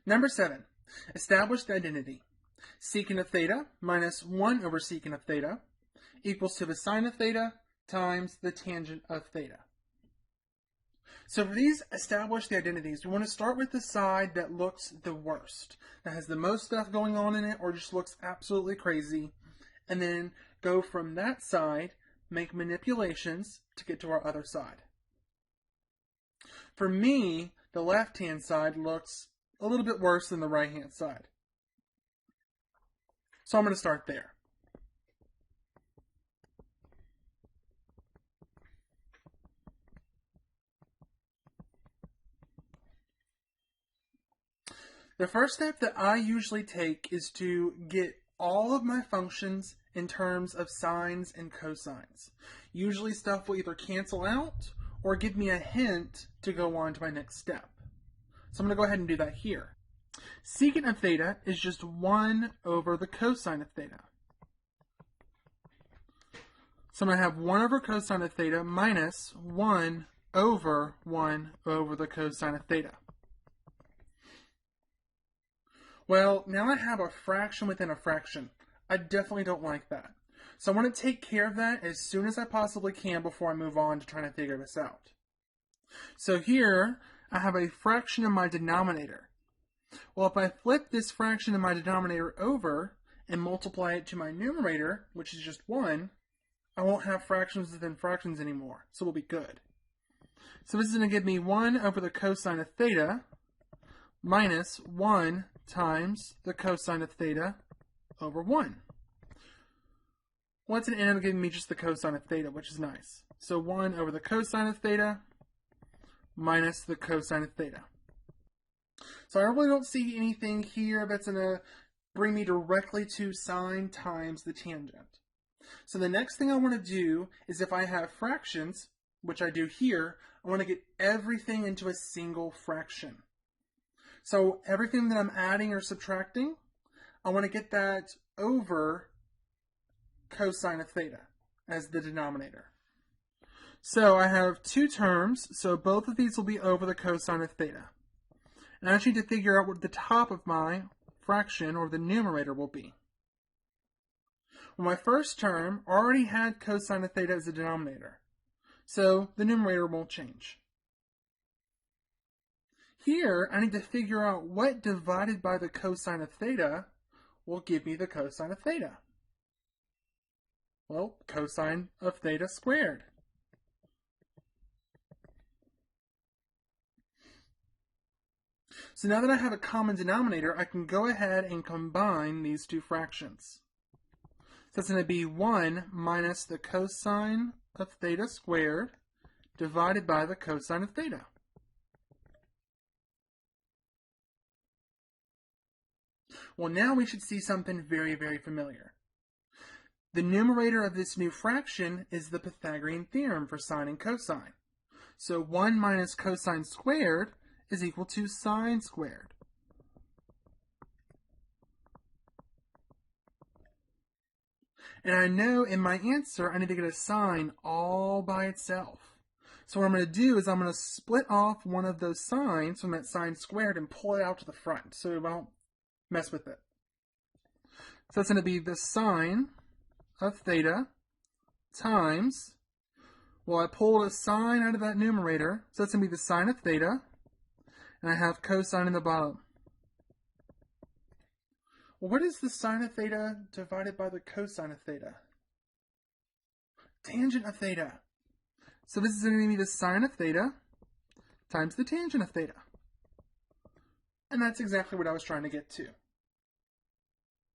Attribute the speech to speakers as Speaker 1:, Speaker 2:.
Speaker 1: Number 7, establish the identity. Secant of theta minus 1 over secant of theta equals to the sine of theta times the tangent of theta. So for these establish the identities, we want to start with the side that looks the worst, that has the most stuff going on in it or just looks absolutely crazy, and then go from that side, make manipulations to get to our other side. For me, the left-hand side looks a little bit worse than the right-hand side. So I'm going to start there. The first step that I usually take is to get all of my functions in terms of sines and cosines. Usually stuff will either cancel out or give me a hint to go on to my next step. So I'm going to go ahead and do that here. Secant of theta is just 1 over the cosine of theta. So I'm going to have 1 over cosine of theta minus 1 over 1 over the cosine of theta. Well, now I have a fraction within a fraction. I definitely don't like that. So I want to take care of that as soon as I possibly can before I move on to trying to figure this out. So here, I have a fraction in my denominator. Well, if I flip this fraction in my denominator over and multiply it to my numerator, which is just 1, I won't have fractions within fractions anymore, so we'll be good. So this is going to give me 1 over the cosine of theta minus 1 times the cosine of theta over 1. Well, it's going to end up giving me just the cosine of theta, which is nice. So 1 over the cosine of theta minus the cosine of theta. So I really don't see anything here that's going to bring me directly to sine times the tangent. So the next thing I want to do is if I have fractions, which I do here, I want to get everything into a single fraction. So everything that I'm adding or subtracting, I want to get that over cosine of theta as the denominator. So I have two terms, so both of these will be over the cosine of theta. And I just need to figure out what the top of my fraction, or the numerator, will be. Well, my first term already had cosine of theta as a denominator, so the numerator won't change. Here, I need to figure out what divided by the cosine of theta will give me the cosine of theta. Well, cosine of theta squared. So now that I have a common denominator, I can go ahead and combine these two fractions. So that's going to be 1 minus the cosine of theta squared divided by the cosine of theta. Well, now we should see something very, very familiar. The numerator of this new fraction is the Pythagorean theorem for sine and cosine. So 1 minus cosine squared is equal to sine squared. And I know in my answer I need to get a sine all by itself. So what I'm going to do is I'm going to split off one of those sines from that sine squared and pull it out to the front so it won't mess with it. So that's going to be the sine of theta times, well, I pulled a sine out of that numerator, so that's going to be the sine of theta, and I have cosine in the bottom. Well, what is the sine of theta divided by the cosine of theta? Tangent of theta. So this is going to be the sine of theta times the tangent of theta. And that's exactly what I was trying to get to.